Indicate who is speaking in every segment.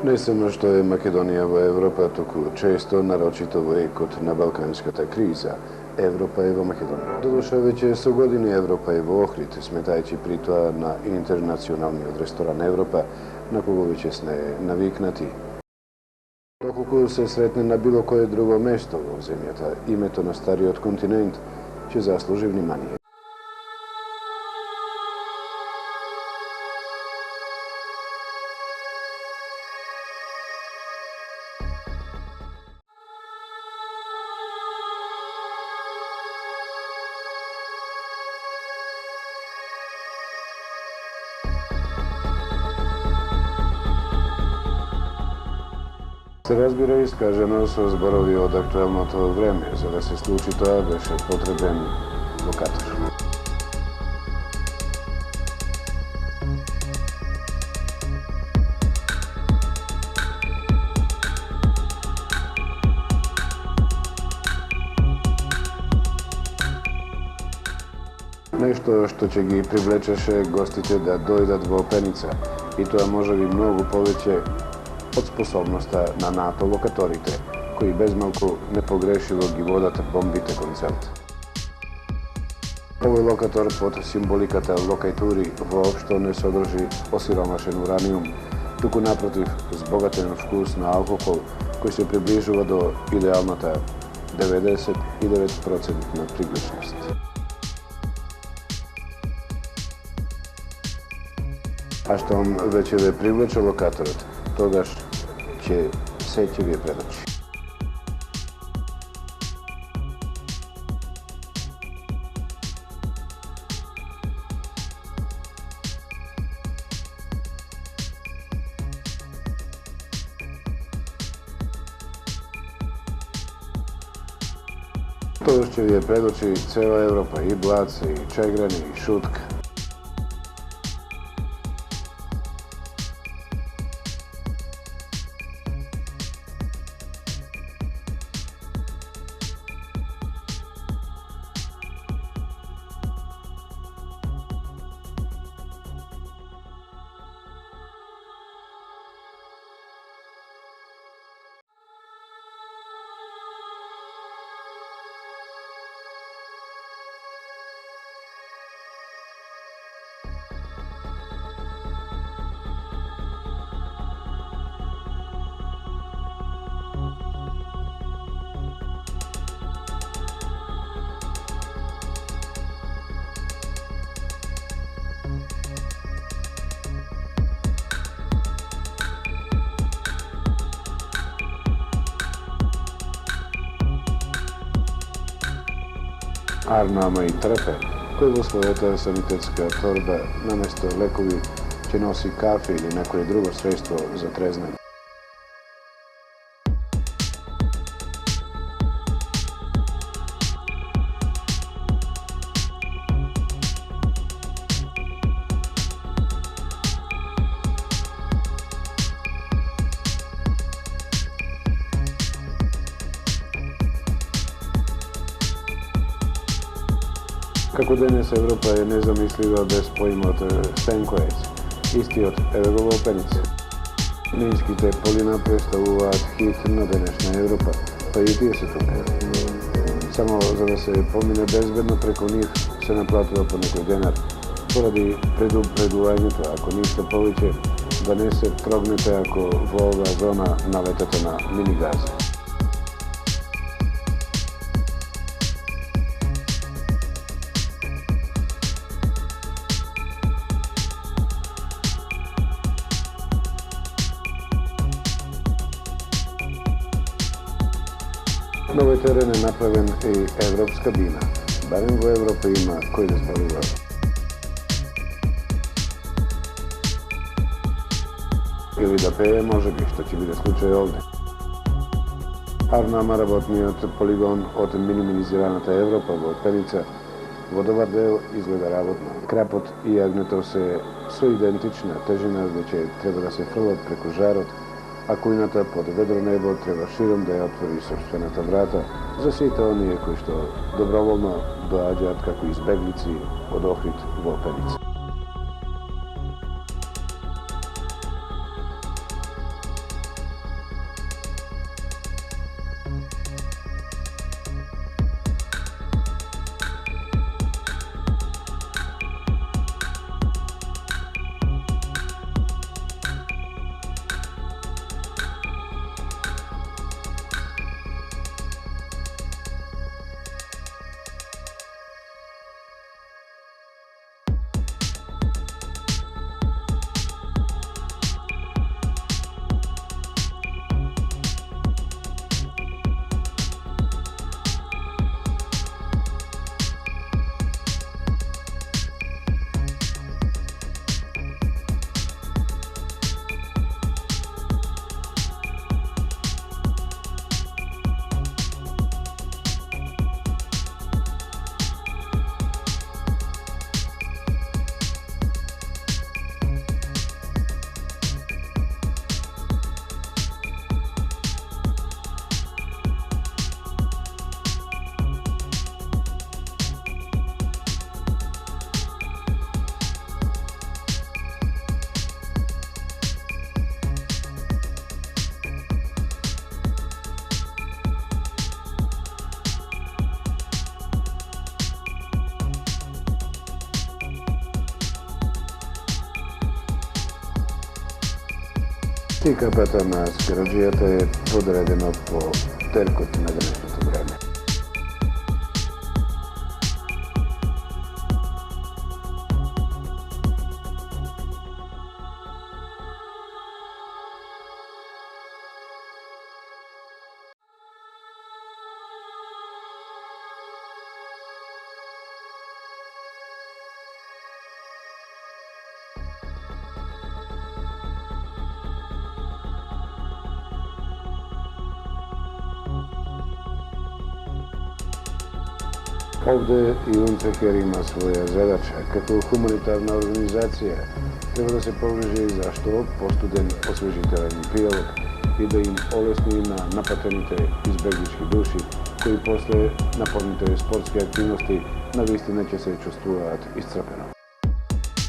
Speaker 1: Не само што е Македонија во Европа, туку често, нарочито во екот на балканската криза, Европа е во Македонија. Додуша веќе со години Европа е во Охрид, сметајќи при тоа на интернационалниот ресторан Европа, на кого веќе сме навикнати. Доколку се сретне на било кое друго место во земјата, името на стариот континент ќе заслужи внимание. Се разбира искажено со зборови од актуелното време. За да се случи тоа беше потребен локатор. Нешто што ќе ги привлечеше гостите да дојдат во Пеница, и тоа можеби многу повеќе од способноста на НАТО локаторите, кои безмалку непогрешиво ги водат бомбите кон целта. Овој локатор под символиката локајтури воопшто не содржи осиромашен ураниум, туку напротив збогатен вкус на алкохол кој се приближува до идеалната 99% на приглучност. А штом веќе ве привлече локаторот, тогаш се ќе ви предочи. Тогаш ќе ви предочи цела Европа, и Блац, и Чеграни, и Шутка. Арна, ама и трпе, кој во својата санитетска торба наместо лекови ќе носи кафе или некое друго средство за трезнење. Како денес Европа е незамислива без поимот Стенкоец, истиот еве го во Пеница. Минските полина представуваат хит на денешна Европа, па и тие се тука. Само за да се помине безбедно преку нив се наплатува по некој денар, поради предупредувањето, ако ништо повеќе, да не се трогнете ако во оваа зона налетете на минигази. На овој терен е направен и европска бина. Барем во Европа има кој да зборува. Или да пее, може би, што ќе биде случај овде. Арнама, работниот полигон од минимализираната Европа во Пеница, во добар дел изгледа работно. Крапот и јагнето се со идентична тежина, веќе треба да се фрлат преку жарот, а кујната под ведро небо треба широм да ја отвори сопствената врата за сите оние кои што доброволно доаѓаат како избеглици од Охрид во Пеница. Ти капетана скараджията е подредено по теркот на днешното време. Ovde i UNCHR ima svoja zadaća. Kako humanitarna organizacija treba da se pogriže za što postuden osvežiteljen prilog i da im olesni na napatenite izbeglički duši koji posle napornite sportske aktivnosti na listi neće se čustvovat iscrpeno.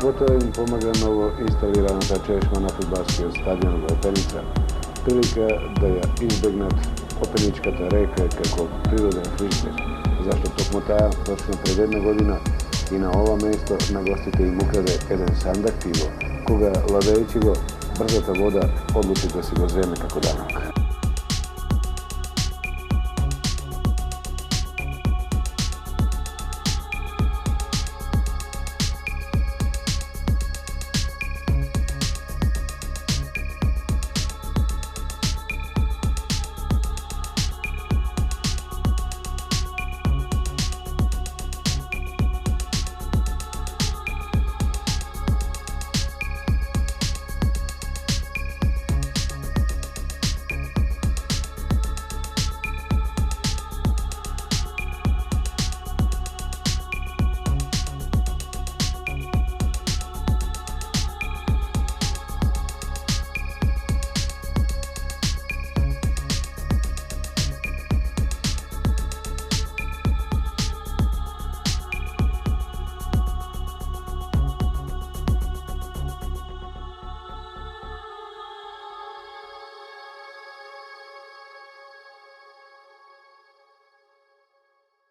Speaker 1: Gotovo im pomaga novo instalirana ta češma na fudbalski stadion Lopenica, prilika da je izbegnat openičkata reka kako priroden frižder, zašto tokmo ta točno pred jedna godina i na ova mesto nagostite im ukrade jedan sandak pivo, koga ladajući go brzata voda odluči da se go zeme kako danak.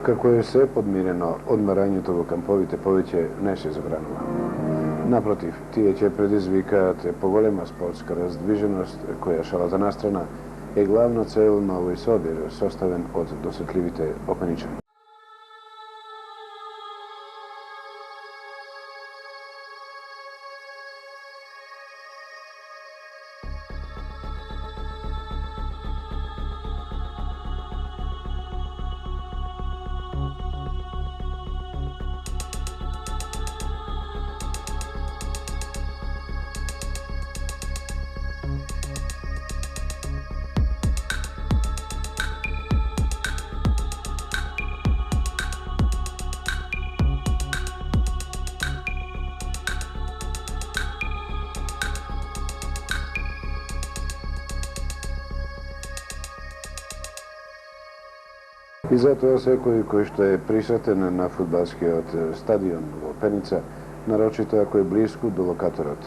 Speaker 1: Kako je sve podmireno, odmaranje toga kampovite poveće neše zabranova. Naprotiv, tije će predizvikati pogolema sportska razdviženost koja šalata nastrana je glavna cel na ovoj sobi sastaven od dosvetljivite openičane. I zato svekoj koji što je prisreten na fudbalski stadion Lopenica, naročito ako je blisko do lokatorot,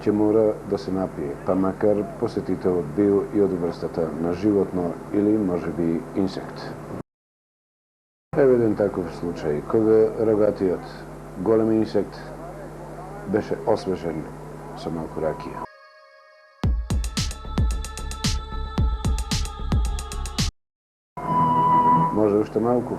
Speaker 1: će mora da se napije, pa makar posjetite odbiju i od vrstata na životno ili može bi insekt. Evo jedan takav slučaj, koga rogatiot, golem insekt, beše osvežen sa malko rakije. Može ušte malku?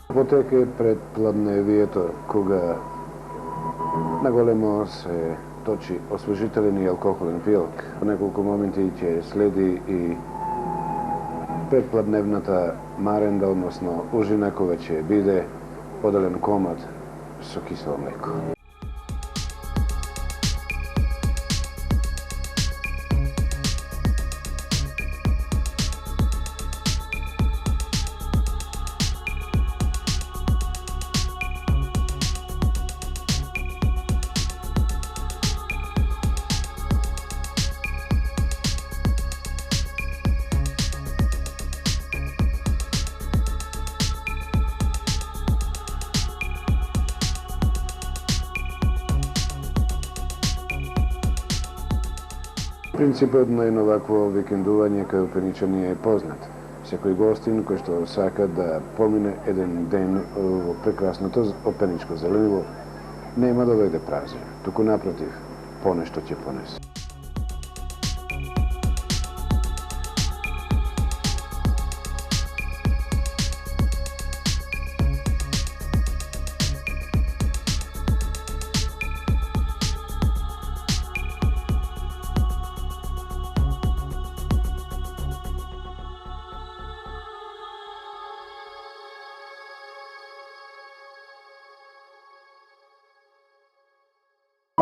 Speaker 1: Poteke predpladne vijeto koga na golemo se toči osvežiteljeni alkoholen pilak. U nekoliko momenti će sledi i predpladnevnata marenda, odnosno užina koja će bide podalen komad sa kiselo mlijeko. Принцип од на едно вакво викендување кај Пеничани е познат. Секој гостин кој што сака да помине еден ден во прекрасното опеничко зелениво нема да дојде празен, туку напротив, понешто ќе понесе.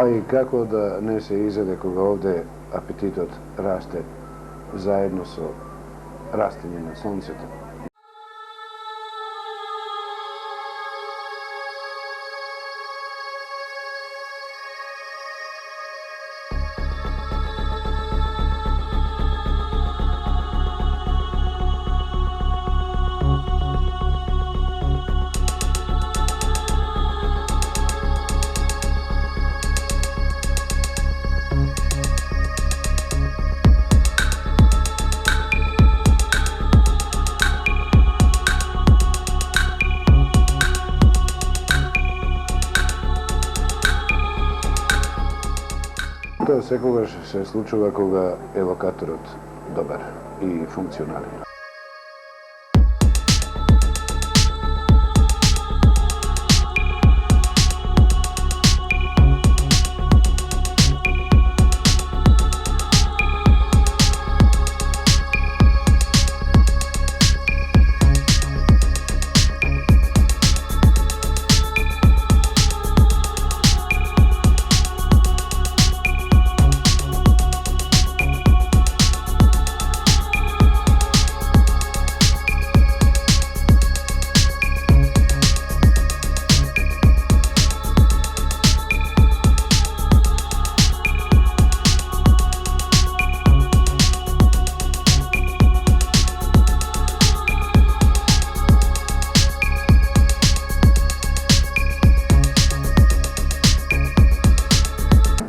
Speaker 1: А и како да не се изеде кога овде апетитот расте заедно со растење на сонцето. Тоа секогаш се случува кога е локаторот добар и функционален.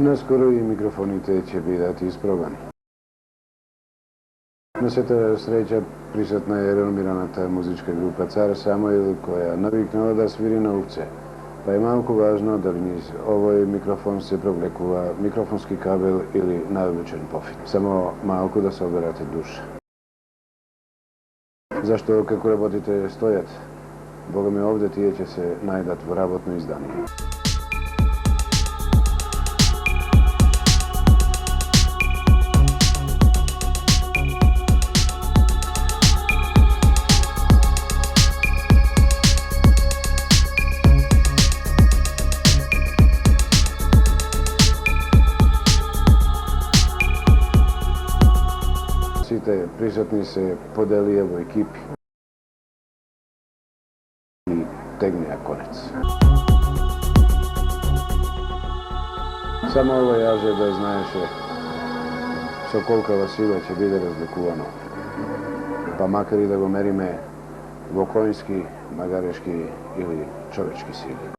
Speaker 1: Наскоро и микрофоните ќе бидат испробани. На сета среќа присутна е реномираната музичка група Цар Самуил, која навикнала да свири на овце. Па е малку важно дали низ овој микрофон се провлекува микрофонски кабел или најобичен пофит. Само малку да соберате душа. Зашто како работите стојат? Бога ми овде тие ќе се најдат во работно издание. Сите присутни се поделија во екипи и тегнеа конец. Само ова јаже да знаеше со колкава сила ќе биде разликувано. Па макар и да го мериме во коњски, магарешки или човечки сили.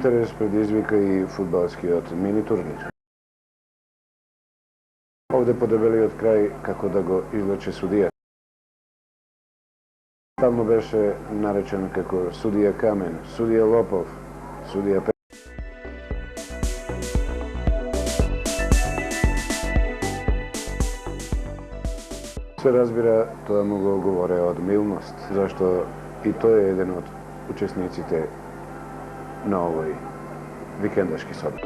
Speaker 1: Interes predizvika i fudbalski od mini turnira. Ovdje podebeli od kraj kako da go izleče sudija. Stalno beše narečeno kako sudija kamen, sudija lopov, sudija pe... Sve razbira, to da mogu govore od milnost, zašto i to je jedan od učesnici te na ovoj vikendaški sobi.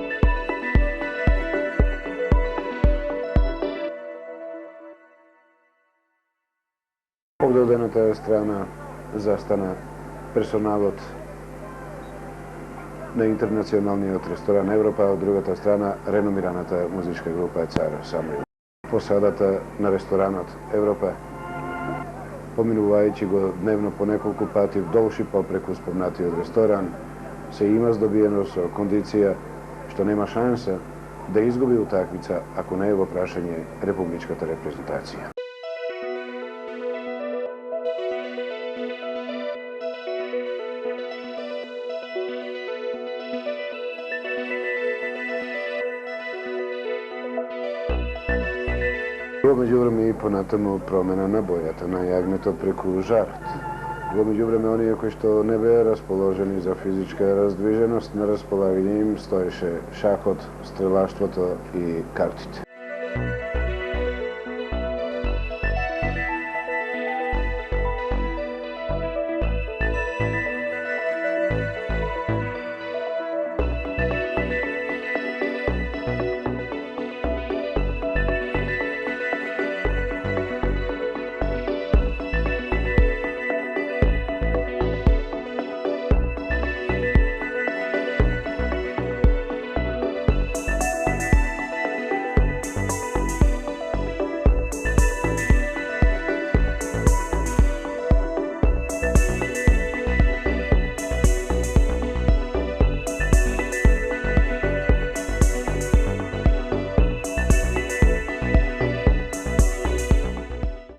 Speaker 1: Ovdje od jedna strana zastana personalot na internacionalni od restoran Evropa, a od druga ta strana renomirana ta muzička grupa Car Samuel. Posadata na restoranot Evropa, pominuvajući go dnevno po nekoliko pati dolši popreku spomnati od restoran, se ima zdobijeno so kondicija što nema šansa da izgubi utakmica ako ne evo prašanje republička reprezentacija. Među vreme i ponatamo promjena na bojata na jagneto preku žarat. Među vreme oni koji što ne be raspoloženi za fizička razdviženost, na raspolaganju im stojiše šahot, strelaštvo i kartite.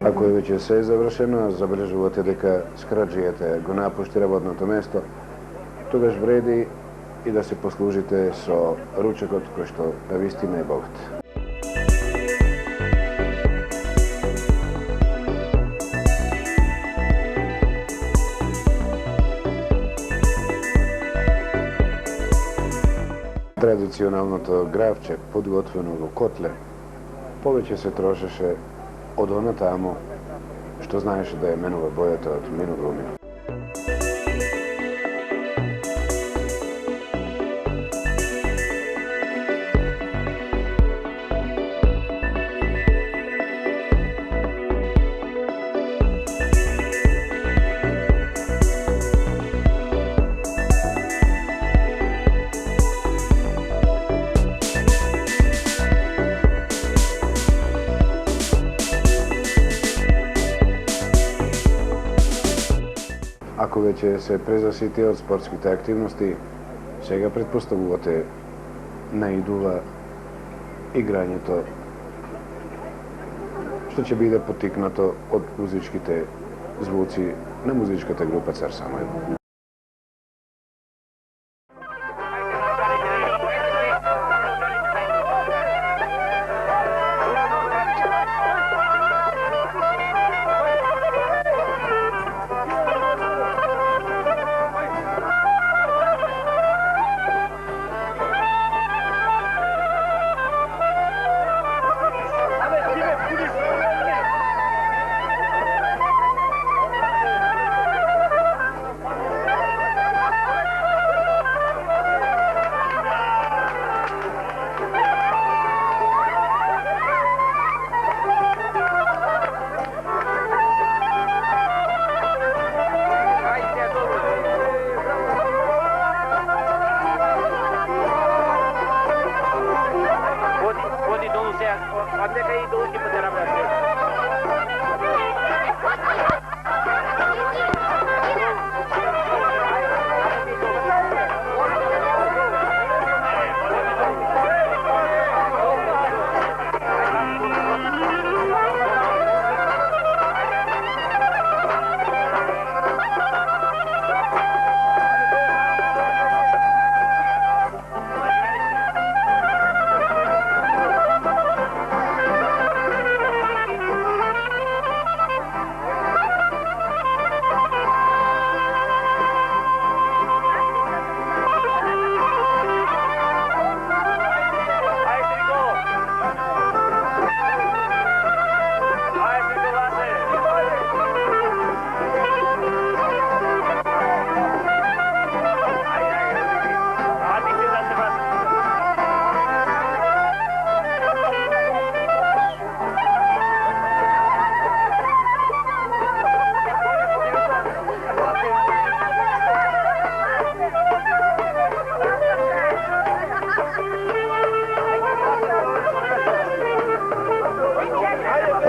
Speaker 1: Ako je već sve završeno, zabeležujete deka skrađujete go napušti ravodното mesto, togaž vredi i da se poslužite so ručekot koji što vistina je bogat. Tradicionalno to gravče podgotveno u kotle, poveće se trošeše od ona tamo što znaš da je menova bojata od minu glumina. Ako već se prezasiti od sportskih aktivnosti, svega pretpostavljate najduva igranje to, što će biti potiknuto od muzički te zvuci na muzička te grupa Car Samuel.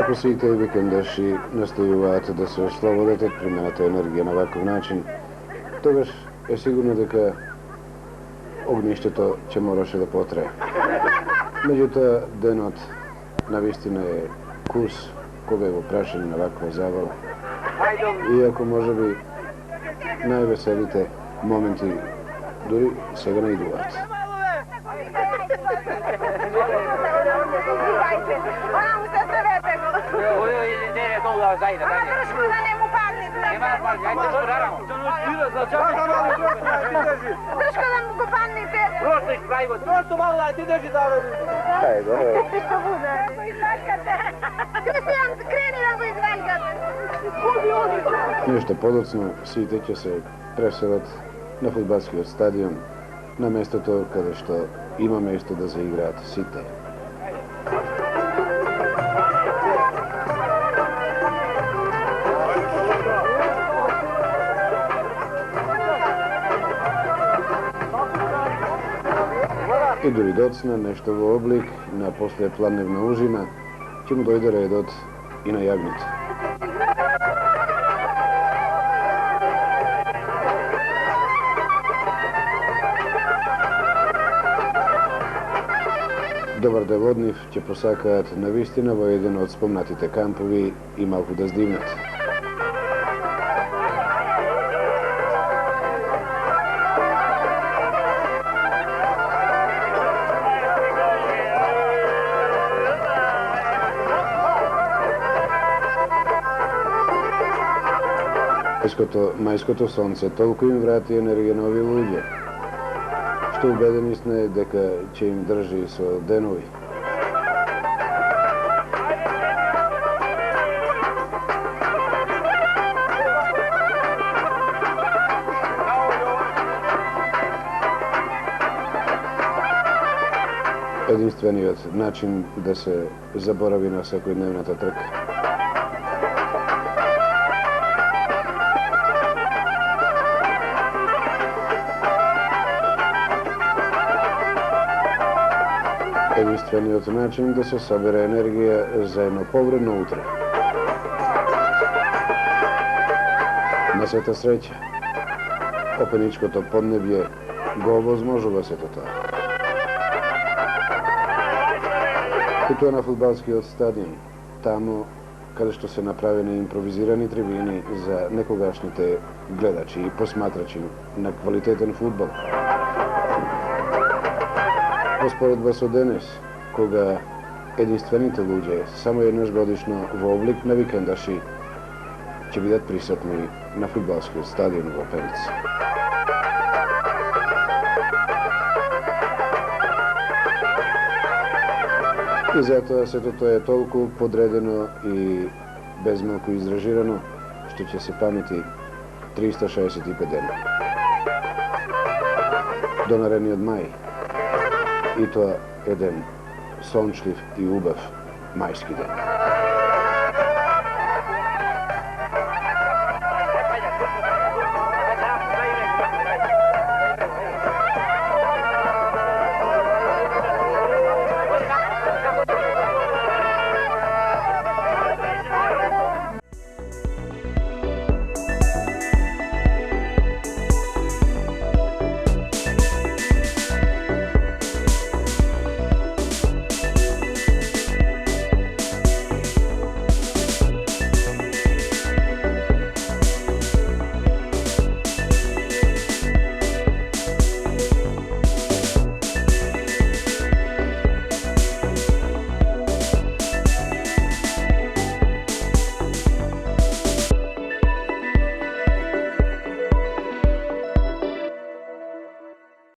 Speaker 1: Ако сите викендаши настојуваат да се ослободат од примената енергија на ваков начин, тогаш е сигурно дека огништето ќе мораше да потрае. Меѓутоа, денот навистина е курс кога е во прашање на ваква забава. Иако можеби највеселите моменти дури сега наидуваат.
Speaker 2: Држко да му го панните.
Speaker 3: Просто изправи. Просто malo daj, ti drži da radi.
Speaker 1: Ajde,
Speaker 2: Što bude? Кристијан, крени да го изваljгате.
Speaker 1: Нешто подоцно, сите ќе се преселат на фудбалскиот стадион, на местото каде што има место да заиграат сите. И дури доцна нешто во облик на послепладневна ужина, ќе му дојде редот и на јагните. Добар да воднив ќе посакаат навистина во еден од спомнатите кампови и малку да здивнат. Мајското сонце толку им врати енергија на овие луѓе, што убедени сме дека ќе им држи со денови. Единствениот начин да се заборави на секојдневната трка. Единствениот начин да се собере енергија за едно повредно утре. На сета среќа, опеничкото поднебје го овозможува сето тоа. И тоа на фудбалскиот стадион, таму каде што се направени импровизирани трибини за некогашните гледачи и посматрачи на квалитетен фудбал. Успоредба со денес, кога единствените луѓе само еднаш годишно во облик на викендаши ќе бидат присутни на фудбалскиот стадион во Пенец. И затоа сето тоа е толку подредено и безмалку изражирано, што ќе се памети 365 дена. До наредниот мај. И тоа еден сончлив и убав мајски ден.